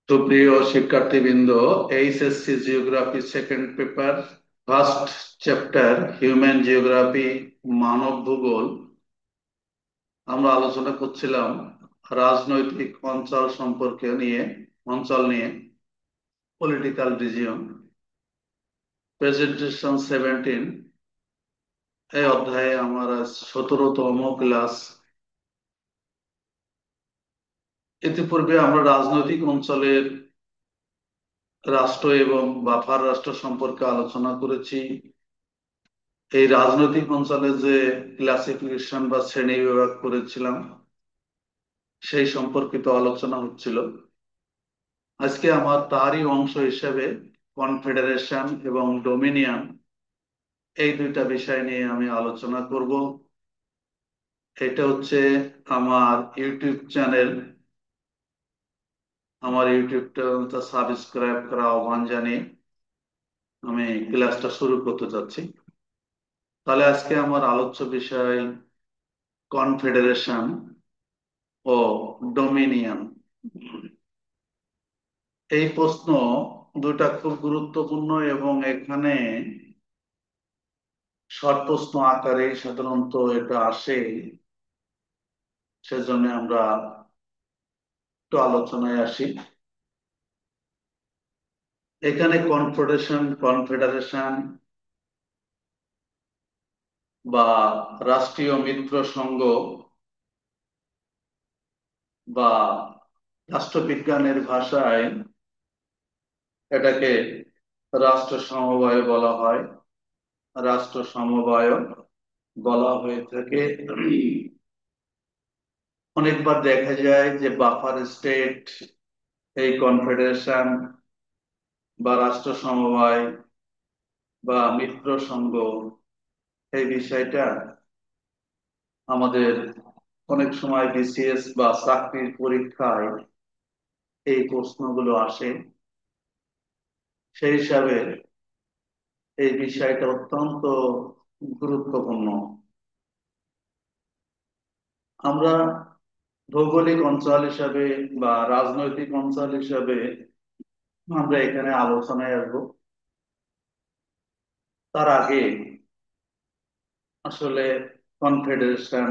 সুপ্রিয় শিক্ষার্থীবৃন্দ, HSC geography second paper, first chapter human geography, মানব ভূগোল। আমরা আলোচনা করছিলাম রাজনৈতিক অঞ্চল সম্পর্কে নিয়ে পলিটিক্যাল রিজিয়ন। প্রেজেন্টেশন 17, এই অধ্যায়ে আমার আজ 17তম ক্লাস। ইতিপূর্বে আমরা রাজনৈতিক অঞ্চলের রাষ্ট্র এবং বাফার রাষ্ট্র সম্পর্কে আলোচনা করেছি। এই রাজনৈতিক অঞ্চলে যে ক্লাসিফিকেশন বা শ্রেণী বিভাগ করেছিলাম সেই সম্পর্কিত আলোচনা হচ্ছিল। আজকে আমার তারই অংশ হিসেবে কনফেডারেশন এবং ডোমিনিয়ন, এই দুইটা বিষয় নিয়ে আমি আলোচনা করব। এটা হচ্ছে আমার ইউটিউব চ্যানেল। আমার ইউটিউব চ্যানেলটা সাবস্ক্রাইব করা আহ্বান জানিয়ে আমি ক্লাসটা শুরু করতে যাচ্ছি। তাহলে আজকে আমার আলোচ্য বিষয় কনফেডারেশন ও ডোমিনিয়ন। এই প্রশ্ন দুটা খুব গুরুত্বপূর্ণ এবং এখানে শর্ট প্রশ্ন আকারে সাধারণত এটা আসে। সেজন্য আমরা একটু আলোচনায় আসি। এখানে কনফেডারেশন বা রাষ্ট্রীয় মিত্র সংঘ বা রাষ্ট্রবিজ্ঞানের ভাষায় এটাকে রাষ্ট্র সমবায় বলা হয়। রাষ্ট্র সমবায় বলা হয়ে থাকে। অনেকবার দেখা যায় যে বাফার স্টেট এই কনফেডারেশন বা রাষ্ট্র সমবায় বা মিত্র সংঘ, এই বিষয়টা আমাদের অনেক সময় বিসিএস বা চাকরির পরীক্ষায় এই প্রশ্নগুলো আসে। সেই হিসাবে এই বিষয়টা অত্যন্ত গুরুত্বপূর্ণ। আমরা ভৌগোলিক অঞ্চল হিসাবে বা রাজনৈতিক অঞ্চল হিসাবে আমরা এখানে আলোচনায় আসবো। তার আগে আসলে কনফেডারেশন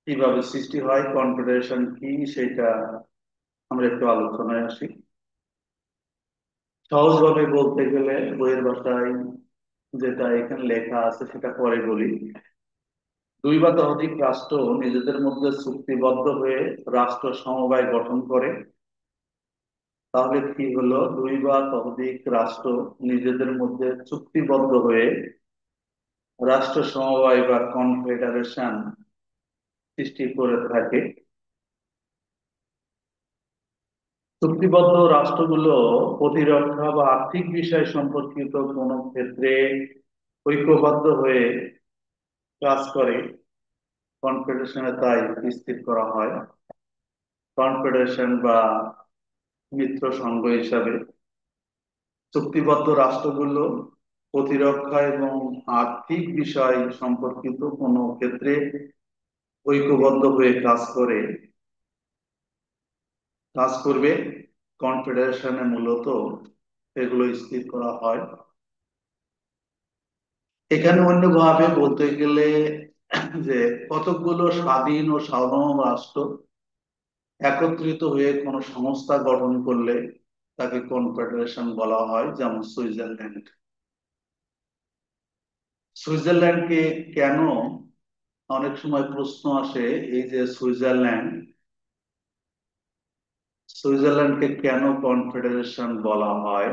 কিভাবে সৃষ্টি হয়, কনফেডারেশন কি, সেটা আমরা একটু আলোচনায় আসি। সহজভাবে বলতে গেলে বইয়ের ভাষায় যেটা এখানে লেখা আছে সেটা পরে বলি। দুই বা ততোধিক রাষ্ট্র নিজেদের মধ্যে চুক্তিবদ্ধ হয়ে রাষ্ট্র সমবায় গঠন করে। তাহলে কি হলো, দুই বা ততোধিক রাষ্ট্র নিজেদের মধ্যে চুক্তিবদ্ধ হয়ে রাষ্ট্র সমবায় বা কনফেডারেশন সৃষ্টি করে থাকে। চুক্তিবদ্ধ রাষ্ট্রগুলো প্রতিরক্ষা বা আর্থিক বিষয় সম্পর্কিত কোনো ক্ষেত্রে ঐক্যবদ্ধ হয়ে কাজ করে। কনফেডারেশনে তাই স্থির করা হয় কনফেডারেশন বা মিত্র সংঘ হিসাবে। চুক্তিবদ্ধ রাষ্ট্রগুলো প্রতিরক্ষা এবং আর্থিক বিষয় সম্পর্কিত কোনো ক্ষেত্রে ঐক্যবদ্ধ হয়ে কাজ করবে। কনফেডারেশনে মূলত এগুলো স্থির করা হয়। এখানে অন্যভাবে বলতে গেলে যে কতকগুলো স্বাধীন ও সার্বভৌম রাষ্ট্র একত্রিত হয়ে কোনো সংস্থা গঠন করলে তাকে কনফেডারেশন বলা হয়। যেমন সুইজারল্যান্ড। সুইজারল্যান্ডকে কেন, অনেক সময় প্রশ্ন আসে, এই যে সুইজারল্যান্ডকে কেন কনফেডারেশন বলা হয়,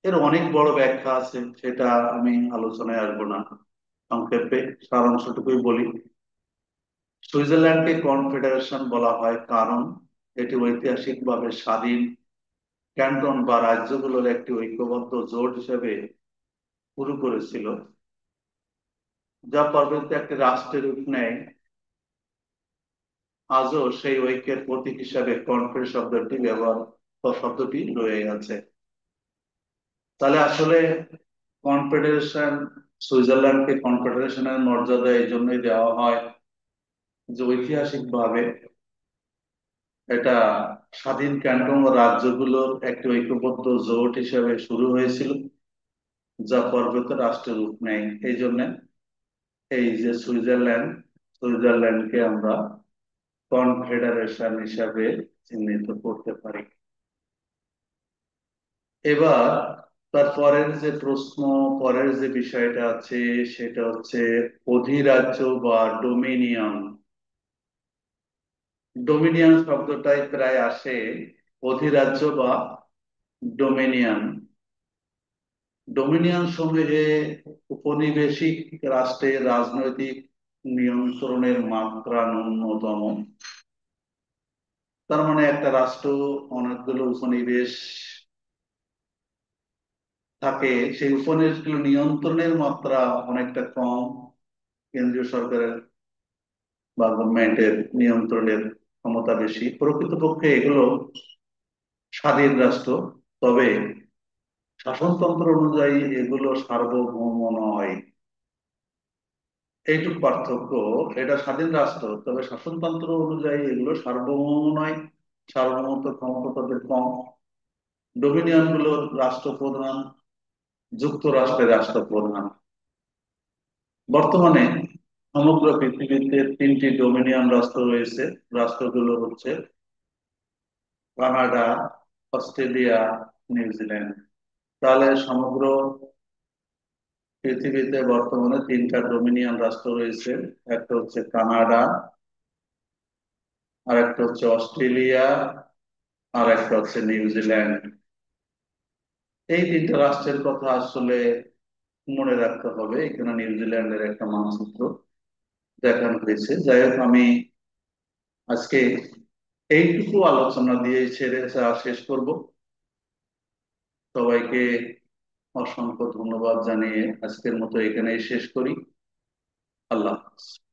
এর অনেক বড় ব্যাখ্যা আছে, সেটা আমি আলোচনায় আসবো না। সংক্ষেপে সারাংশটুকুই বলি। সুইজারল্যান্ডকে কনফেডারেশন বলা হয় কারণ এটি ঐতিহাসিকভাবে স্বাধীন ক্যান্টন বা রাজ্যগুলোর একটি ঐক্যবদ্ধ জোট হিসেবে শুরু করেছিল, যা পরবর্তীতে একটি রাষ্ট্রের রূপ নেয়। আজও সেই ঐক্যের প্রতীক হিসাবে কনফেড শব্দটি রয়ে গেছে। তাহলে আসলে কনফেডারেশন, সুইজারল্যান্ডকে কনফেডারেশনের মর্যাদা এই জন্যই দেওয়া হয় যে ঐতিহাসিকভাবে এটা স্বাধীন ক্যান্টন ও রাজ্যগুলোর একটি ঐক্যবদ্ধ জোট হিসেবে শুরু হয়েছিল, যা পরবর্তী রাষ্ট্রের রূপ নেয়। এই জন্য এই যে সুইজারল্যান্ডকে আমরা কনফেডারেশন হিসাবে চিহ্নিত করতে পারি। এবার তার পরের যে প্রশ্ন, পরের যে বিষয়টা আছে সেটা হচ্ছে অধিরাজ্য বা ডোমিনিয়ন। ডোমিনিয়ন শব্দটাই প্রায় আসে অধিরাজ্য বা ডোমিনিয়ন। ডোমিনিয়ন সমূহে উপনিবেশিক রাষ্ট্রের রাজনৈতিক নিয়ন্ত্রণের মাত্রা ন্যূনতম। তার মানে একটা রাষ্ট্র অনেকগুলো উপনিবেশ থাকে, সেই উপনিবেশগুলো নিয়ন্ত্রণের মাত্রা অনেকটা কম, কেন্দ্রীয় সরকারের বা গভর্নমেন্টের নিয়ন্ত্রণের ক্ষমতা বেশি। প্রকৃতপক্ষে এগুলো স্বাধীন রাষ্ট্র, তবে শাসনতন্ত্র অনুযায়ী এগুলো সার্বভৌম নয়। এইটুকু পার্থক্য। এটা স্বাধীন রাষ্ট্র, তবে শাসনতন্ত্র অনুযায়ী এগুলো সার্বভৌম নয়, সার্বভৌমত্ব ক্ষমতা তাদের কম। ডোমিনিয়ন গুলোর রাষ্ট্রপ্রধান যুক্তরাষ্ট্রের রাষ্ট্রপ্রধান। বর্তমানে সমগ্র পৃথিবীতে তিনটি ডোমিনিয়ন রাষ্ট্র রয়েছে। রাষ্ট্রগুলো হচ্ছে কানাডা, অস্ট্রেলিয়া, নিউজিল্যান্ড। তাহলে সমগ্র পৃথিবীতে বর্তমানে তিনটা ডোমিনিয়ন রাষ্ট্র রয়েছে। একটা হচ্ছে কানাডা, আর একটা হচ্ছে অস্ট্রেলিয়া, আর একটা হচ্ছে নিউজিল্যান্ড। এই তিনটা রাষ্ট্রের কথা আসলে মনে রাখতে হবে। এখানে নিউজিল্যান্ডের একটা মানচিত্র দেখানো হয়েছে। যাই হোক, আমি আজকে এইটুকু আলোচনা দিয়ে ছেড়ে শেষ করব। সবাইকে অসংখ্য ধন্যবাদ জানিয়ে আজকের মতো এখানেই শেষ করি। আল্লাহ হাফেজ।